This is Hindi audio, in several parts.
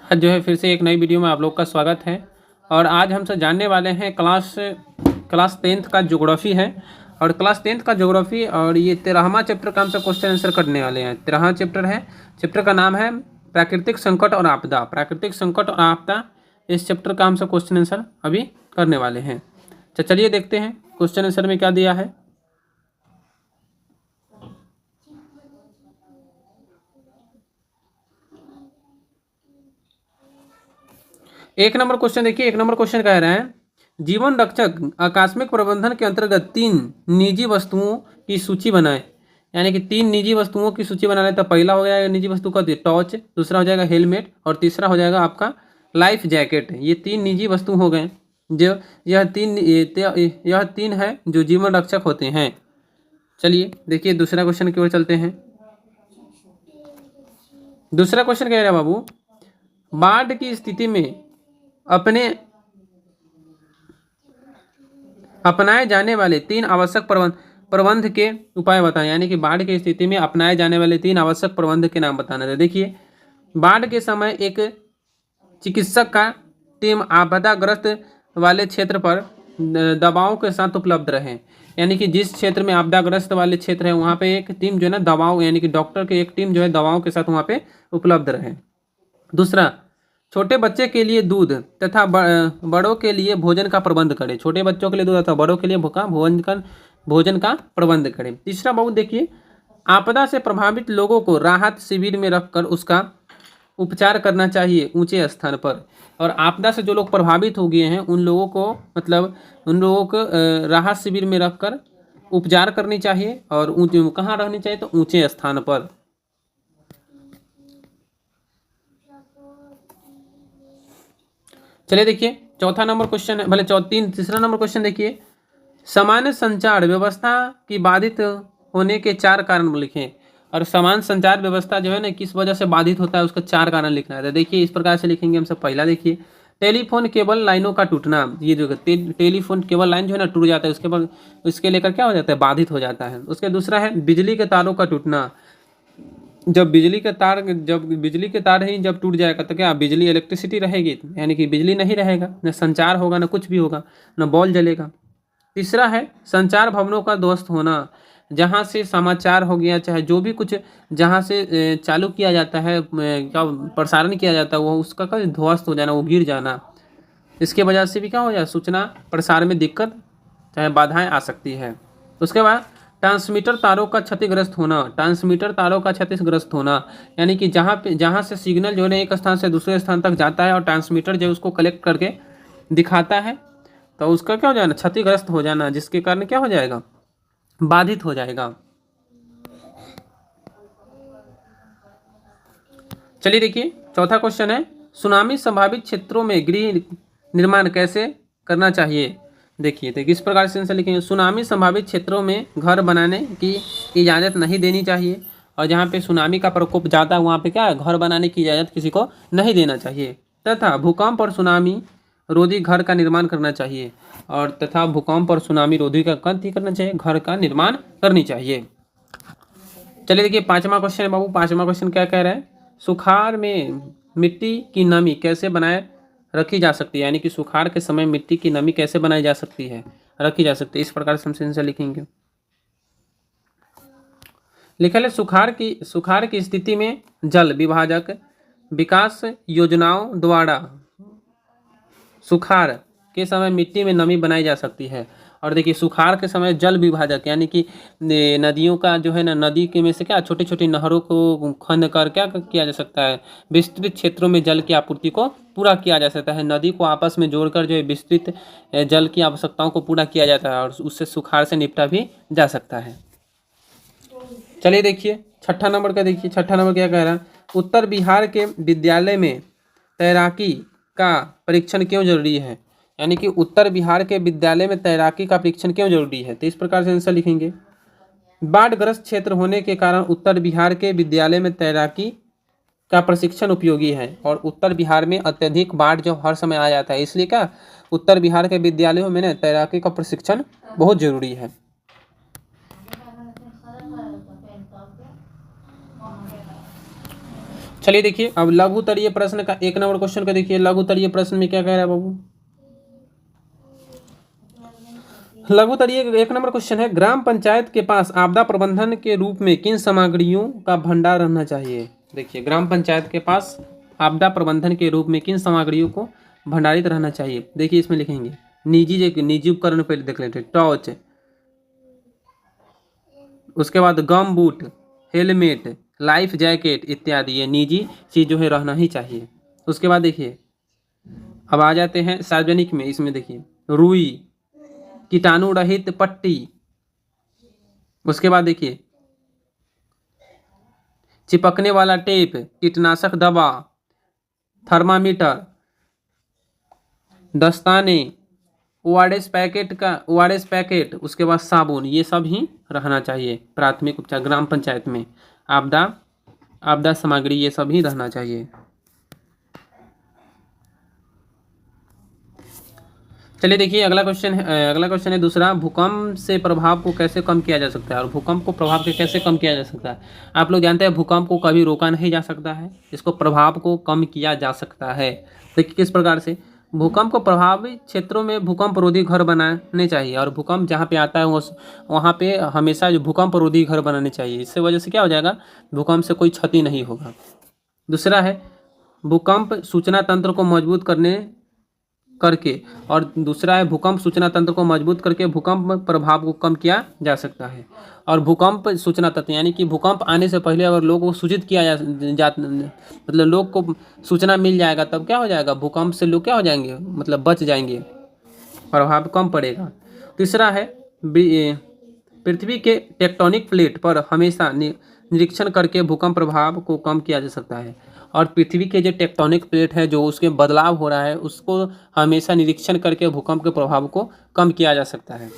आज जो है फिर से एक नई वीडियो में आप लोग का स्वागत है। और आज हम सब जानने वाले हैं क्लास 10th का ज्योग्राफी है। और क्लास 10th का ज्योग्राफी और ये 13वां चैप्टर का हम सब क्वेश्चन आंसर करने वाले हैं। 13वां चैप्टर है, चैप्टर का नाम है प्राकृतिक संकट और आपदा। प्राकृतिक संकट और आपदा, इस चैप्टर का हम सब क्वेश्चन आंसर अभी करने वाले हैं। तो चलिए देखते हैं क्वेश्चन आंसर में क्या दिया है। एक नंबर क्वेश्चन देखिए, एक नंबर क्वेश्चन कह रहे हैं जीवन रक्षक आकस्मिक प्रबंधन के अंतर्गत 3 निजी वस्तुओं की सूची बनाएं। यानी कि 3 निजी वस्तुओं की सूची बनाने, तो पहला हो जाएगा निजी वस्तु का टॉर्च, दूसरा हो जाएगा हेलमेट और तीसरा हो जाएगा आपका लाइफ जैकेट। ये 3 निजी वस्तु हो गए जो यह तीन है जो जीवन रक्षक होते हैं। चलिए देखिए दूसरा क्वेश्चन की ओर चलते हैं। दूसरा क्वेश्चन कह रहे हैं बाबू, बाढ़ की स्थिति में अपनाए जाने वाले 3 आवश्यक प्रबंध के उपाय बताएं। यानी कि बाढ़ की स्थिति में अपनाए जाने वाले 3 आवश्यक प्रबंध के नाम बताना है। देखिए, बाढ़ के समय एक चिकित्सक का टीम आपदाग्रस्त वाले क्षेत्र पर दवाओं के साथ उपलब्ध रहे। यानी कि जिस क्षेत्र में आपदाग्रस्त वाले क्षेत्र है वहाँ पे एक टीम जो है ना दवाओं, यानी कि डॉक्टर की एक टीम जो है दवाओं के साथ वहाँ पे उपलब्ध रहे। दूसरा, छोटे बच्चे के लिए दूध तथा बड़ों के लिए भोजन का प्रबंध करें। छोटे बच्चों के लिए दूध तथा बड़ों के लिए भोजन का प्रबंध करें। तीसरा बहुत देखिए, आपदा से प्रभावित लोगों को राहत शिविर में रखकर उसका उपचार करना चाहिए ऊंचे स्थान पर। और आपदा से जो लोग प्रभावित हो गए हैं उन लोगों को राहत शिविर में रखकर उपचार करनी चाहिए। और कहाँ रहनी चाहिए, तो ऊंचे स्थान पर। चलिए देखिए चौथा नंबर क्वेश्चन है, भले तीसरा नंबर क्वेश्चन देखिए, सामान्य संचार व्यवस्था की बाधित होने के 4 कारण लिखें। और सामान्य संचार व्यवस्था जो है ना किस वजह से बाधित होता है उसका 4 कारण लिखना है। तो देखिए इस प्रकार से लिखेंगे हम सब। पहला देखिए, टेलीफोन केबल लाइनों का टूटना। ये जो टेलीफोन केबल लाइन जो है ना टूट जाता है, उसके बाद उसके लेकर क्या हो जाता है, बाधित हो जाता है। उसके दूसरा है बिजली के तारों का टूटना। जब बिजली के तार ही जब टूट जाएगा तो क्या बिजली इलेक्ट्रिसिटी रहेगी, यानी कि बिजली नहीं रहेगा, न संचार होगा न कुछ भी होगा, न बॉल जलेगा। तीसरा है संचार भवनों का ध्वस्त होना। जहाँ से समाचार हो गया, चाहे जो भी कुछ जहाँ से चालू किया जाता है, क्या प्रसारण किया जाता है, वो उसका का ध्वस्त हो जाना, वो गिर जाना। इसके वजह से भी क्या हो जाए, सूचना प्रसार में दिक्कत चाहे बाधाएं आ सकती है। उसके बाद ट्रांसमीटर तारों का क्षतिग्रस्त होना। ट्रांसमीटर तारों का क्षतिग्रस्त होना यानी कि जहाँ से सिग्नल जो है एक स्थान से दूसरे स्थान तक जाता है और ट्रांसमीटर जो है उसको कलेक्ट करके दिखाता है, तो उसका क्या हो जाना, क्षतिग्रस्त हो जाना, जिसके कारण क्या हो जाएगा, बाधित हो जाएगा। चलिए देखिए चौथा क्वेश्चन है, सुनामी संभावित क्षेत्रों में गृह निर्माण कैसे करना चाहिए। देखिए तो किस प्रकार से आंसर लिखेंगे, सुनामी संभावित क्षेत्रों में घर बनाने की इजाज़त नहीं देनी चाहिए। और जहाँ पे सुनामी का प्रकोप ज़्यादा है वहाँ पे क्या है, घर बनाने की इजाज़त किसी को नहीं देना चाहिए। तथा भूकंप और सुनामी रोधी घर का निर्माण करना चाहिए। और तथा भूकंप और सुनामी रोधी का करना चाहिए, घर का निर्माण करनी चाहिए। चलिए देखिए पाँचवा क्वेश्चन है बाबू। पाँचवा क्वेश्चन क्या कह रहे हैं, सुखाड़ में मिट्टी की नमी कैसे बनाए रखी जा सकती है। यानी कि सुखाड़ के समय मिट्टी की नमी कैसे बनाई जा सकती है, रखी जा सकती है। इस प्रकार से हम आंसर लिखेंगे। लिखा है सुखाड़ की स्थिति में जल विभाजक विकास योजनाओं द्वारा सुखाड़ के समय मिट्टी में नमी बनाई जा सकती है। और देखिए सुखाड़ के समय जल विभाजक यानी कि नदियों का जो है ना, नदी के में से क्या छोटी छोटी नहरों को खंद कर क्या किया जा सकता है, विस्तृत क्षेत्रों में जल की आपूर्ति को पूरा किया जा सकता है। नदी को आपस में जोड़कर जो है विस्तृत जल की आवश्यकताओं को पूरा किया जाता है और उससे सुखाड़ से निपटा भी जा सकता है। चलिए देखिए छठा नंबर का देखिए, छठा नंबर क्या कह रहा है, उत्तर बिहार के विद्यालय में तैराकी का परीक्षण क्यों जरूरी है। यानी कि उत्तर बिहार के विद्यालय में तैराकी का परीक्षण क्यों जरूरी है। तो इस प्रकार से आंसर लिखेंगे, बाढ़ग्रस्त क्षेत्र होने के कारण उत्तर बिहार के विद्यालय में तैराकी का प्रशिक्षण उपयोगी है। और उत्तर बिहार में अत्यधिक बाढ़ जो हर समय आ जाता है, इसलिए क्या उत्तर बिहार के विद्यालयों में ना तैराकी का प्रशिक्षण बहुत जरूरी है। चलिए देखिए अब लघु तरीय प्रश्न का 1 नंबर क्वेश्चन का देखिए। लघु तरीय प्रश्न में क्या कह रहा है बाबू? लघु तरीय 1 नंबर क्वेश्चन है, ग्राम पंचायत के पास आपदा प्रबंधन के रूप में किन सामग्रियों का भंडार रहना चाहिए? देखिए ग्राम पंचायत के पास आपदा प्रबंधन के रूप में किन सामग्रियों को भंडारित रहना चाहिए? देखिए इसमें लिखेंगे निजी उपकरण पे देख लेते, टॉर्च, उसके बाद गम बूट, हेलमेट, लाइफ जैकेट इत्यादि, ये निजी चीज जो है रहना ही चाहिए। उसके बाद देखिए अब आ जाते हैं सार्वजनिक में, इसमें देखिए रुई, कीटाणु रहित पट्टी, उसके बाद देखिए चिपकने वाला टेप, कीटनाशक दवा, थर्मामीटर, दस्ताने, ओआरएस पैकेट, उसके बाद साबुन, ये सब ही रहना चाहिए प्राथमिक उपचार ग्राम पंचायत में। आपदा सामग्री ये सब ही रहना चाहिए। चलिए देखिए अगला क्वेश्चन है दूसरा, भूकंप से प्रभाव को कैसे कम किया जा सकता है? और भूकंप को प्रभाव से कैसे कम किया जा सकता है? आप लोग जानते हैं भूकंप को कभी रोका नहीं जा सकता है, इसको प्रभाव को कम किया जा सकता है। देखिए किस प्रकार से, भूकंप को प्रभावित क्षेत्रों में भूकंप रोधी घर बनाने चाहिए, और भूकंप जहाँ पे आता है वहाँ पे हमेशा जो भूकंप रोधी घर बनाने चाहिए। इससे वजह से क्या हो जाएगा, भूकंप से कोई क्षति नहीं होगा। दूसरा है भूकंप सूचना तंत्र को मजबूत करके और दूसरा है भूकंप सूचना तंत्र को मजबूत करके भूकंप प्रभाव को कम किया जा सकता है। और भूकंप सूचना तंत्र यानी कि भूकंप आने से पहले अगर लोगों को सूचित किया मतलब लोग को सूचना मिल जाएगा, तब क्या हो जाएगा, भूकंप से लोग क्या हो जाएंगे, मतलब बच जाएंगे, प्रभाव कम पड़ेगा। तीसरा है पृथ्वी के टेक्टोनिक प्लेट पर हमेशा निरीक्षण करके भूकंप प्रभाव को कम किया जा सकता है। और पृथ्वी के जो टेक्टोनिक प्लेट है जो उसके बदलाव हो रहा है उसको हमेशा निरीक्षण करके भूकंप के प्रभाव को कम किया जा सकता है।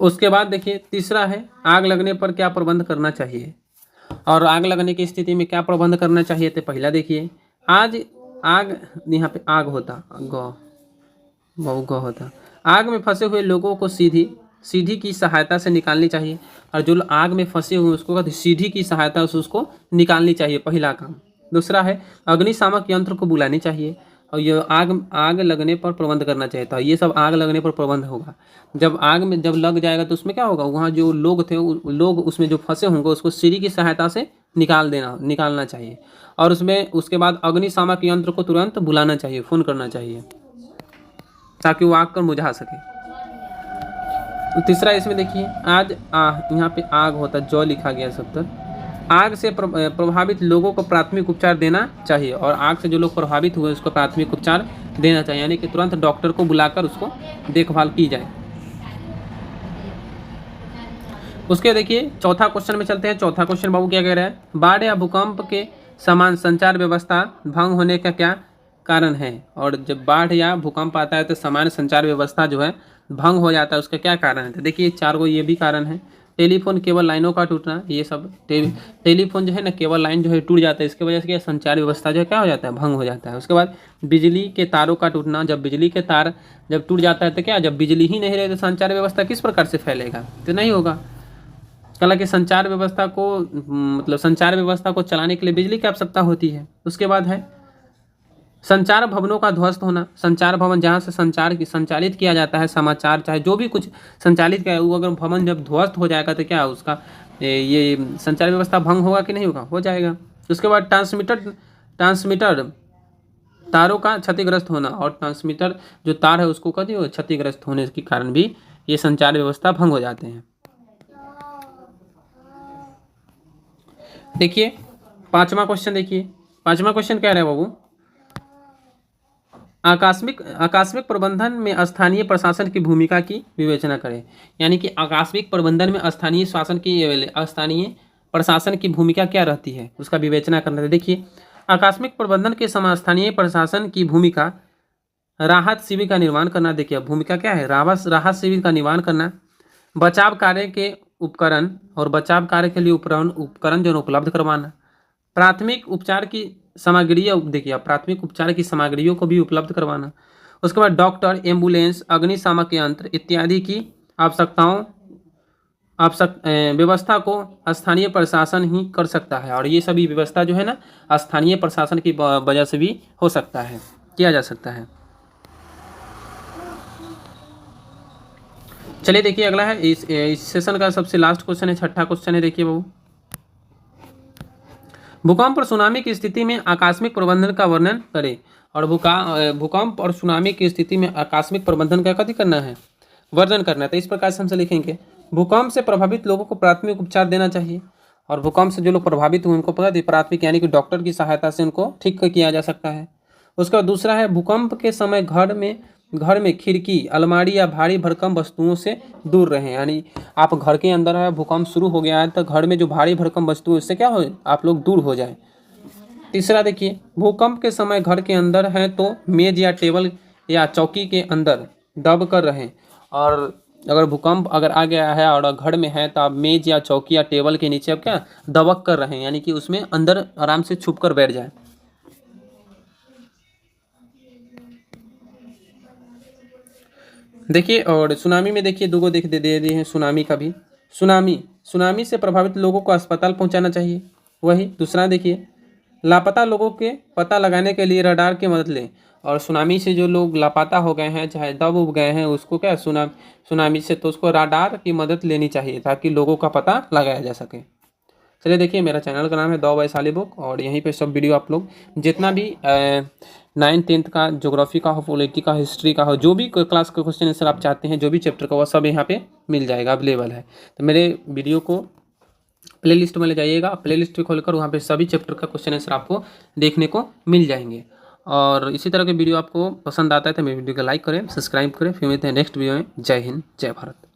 उसके बाद देखिए तीसरा है आग लगने पर क्या प्रबंध करना चाहिए? और आग लगने की स्थिति में क्या प्रबंध करना चाहिए? तो पहला देखिए आग यहाँ पे आग होता आग में फंसे हुए लोगों को सीढ़ी की सहायता से निकालनी चाहिए। और जो आग में फंसे हुए उसको सीढ़ी की सहायता से उसको निकालनी चाहिए, पहला काम। दूसरा है अग्निशामक यंत्र को बुलानी चाहिए और ये आग लगने पर प्रबंध करना चाहिए। तो ये सब आग लगने पर प्रबंध होगा। जब लग जाएगा तो उसमें क्या होगा, वहाँ जो लोग थे लोग उसमें जो फंसे होंगे उसको सीढ़ी की सहायता से निकालना चाहिए। और उसके बाद अग्निशामक यंत्र को तुरंत बुलाना चाहिए, फ़ोन करना चाहिए ताकि वो आग को बुझा सके। तो तीसरा इसमें देखिए यहाँ पे आग होता है, जौ लिखा गया सब तक। आग से प्रभावित लोगों को प्राथमिक उपचार देना चाहिए और आग से जो लोग प्रभावित हुए उसको प्राथमिक उपचार देना चाहिए, यानी कि तुरंत डॉक्टर को बुलाकर उसको देखभाल की जाए। उसके देखिए चौथा क्वेश्चन में चलते हैं। चौथा क्वेश्चन बाबू क्या कह रहा है, बाढ़ या भूकंप के समान संचार व्यवस्था भंग होने का क्या कारण है? और जब बाढ़ या भूकंप आता है तो सामान्य संचार व्यवस्था जो है भंग हो जाता है, उसका क्या कारण है? तो देखिए 4 गो ये भी कारण है। टेलीफोन केबल लाइनों का टूटना, ये सब टेलीफोन जो है ना, केबल लाइन जो है टूट जाता है, इसकी वजह से क्या संचार व्यवस्था जो है क्या हो जाता है, भंग हो जाता है। उसके बाद बिजली के तारों का टूटना, जब बिजली के तार जब टूट जाता है तो क्या, जब बिजली ही नहीं रहे तो संचार व्यवस्था किस प्रकार से फैलेगा, तो नहीं होगा। हालांकि संचार व्यवस्था को चलाने के लिए बिजली की आवश्यकता होती है। उसके बाद है संचार भवनों का ध्वस्त होना, संचार भवन जहाँ से संचालित किया जाता है समाचार, चाहे जो भी कुछ संचालित किया है वो अगर भवन जब ध्वस्त हो जाएगा तो क्या उसका ये संचार व्यवस्था भंग होगा कि नहीं होगा, हो जाएगा। उसके बाद ट्रांसमीटर तारों का क्षतिग्रस्त होना, और ट्रांसमीटर जो तार है उसको कभी क्षतिग्रस्त होने के कारण भी ये संचार व्यवस्था भंग हो जाते हैं। देखिए पांचवा क्वेश्चन क्या रहा है बाबू, आकस्मिक प्रबंधन में स्थानीय प्रशासन की भूमिका की विवेचना करें। यानी कि आकस्मिक प्रबंधन में स्थानीय प्रशासन की भूमिका क्या रहती है, उसका विवेचना करना है। देखिए आकस्मिक प्रबंधन के समय स्थानीय प्रशासन की भूमिका राहत शिविर का निर्माण करना। देखिए भूमिका क्या है, राहत शिविर का निर्माण करना, बचाव कार्य के उपकरण और बचाव कार्य के लिए उपकरण जो उपलब्ध करवाना, प्राथमिक उपचार की सामग्रियों को भी उपलब्ध करवाना। उसके बाद डॉक्टर, एम्बुलेंस, अग्निशामक यंत्र इत्यादि की व्यवस्था को स्थानीय प्रशासन ही कर सकता है, और ये सभी व्यवस्था जो है ना स्थानीय प्रशासन की वजह से भी हो सकता है, किया जा सकता है। चलिए देखिए अगला है इस सेशन का सबसे लास्ट क्वेश्चन है, छठा क्वेश्चन है। देखिए बाबू, भूकंप और सुनामी की स्थिति में आकस्मिक प्रबंधन का वर्णन करें। और भूकंप और सुनामी की स्थिति में आकस्मिक प्रबंधन का कथी करना है, वर्णन करना है। तो इस प्रकार से हमसे लिखेंगे, भूकंप से प्रभावित लोगों को प्राथमिक उपचार देना चाहिए, और भूकंप से जो लोग प्रभावित हुए उनको प्राथमिक यानी कि डॉक्टर की सहायता से उनको ठीक किया जा सकता है। उसके बाद दूसरा है, भूकंप के समय घर में खिड़की, अलमारी या भारी भरकम वस्तुओं से दूर रहें। यानी आप घर के अंदर है, भूकंप शुरू हो गया है, तो घर में जो भारी भरकम वस्तु है उससे क्या हो, आप लोग दूर हो जाएं। तीसरा देखिए, भूकंप के समय घर के अंदर हैं तो मेज या टेबल या चौकी के अंदर दब कर रहें, और अगर भूकंप अगर आ गया है और घर में है तो आप मेज या चौकी या टेबल के नीचे आप क्या दबक कर रहें, यानी कि उसमें अंदर आराम से छुप कर बैठ जाएं। देखिए, और सुनामी में देखिए दो दे दिए हैं सुनामी का भी। सुनामी से प्रभावित लोगों को अस्पताल पहुंचाना चाहिए। वही दूसरा देखिए, लापता लोगों के पता लगाने के लिए रडार की मदद लें। और सुनामी से जो लोग लापता हो गए हैं, चाहे दब उब गए हैं, उसको क्या सुनामी से तो उसको रडार की मदद लेनी चाहिए ताकि लोगों का पता लगाया जा सके। चलिए देखिए, मेरा चैनल का नाम है द वैशाली बुक, और यहीं पे सब वीडियो आप लोग जितना भी 9th 10th का ज्योग्राफी का हो, पॉलिटी का, हिस्ट्री का हो, जो भी क्लास का क्वेश्चन आंसर आप चाहते हैं, जो भी चैप्टर का, वह सब यहाँ पे मिल जाएगा, अवेलेबल है। तो मेरे वीडियो को प्लेलिस्ट में ले जाइएगा, प्लेलिस्ट पे खोलकर वहाँ पे सभी चैप्टर का क्वेश्चन आंसर आपको देखने को मिल जाएंगे। और इसी तरह के वीडियो आपको पसंद आता है तो मेरे वीडियो को लाइक करें, सब्सक्राइब करें। फिर मिलते हैं नेक्स्ट वीडियो में। जय हिंद, जय भारत।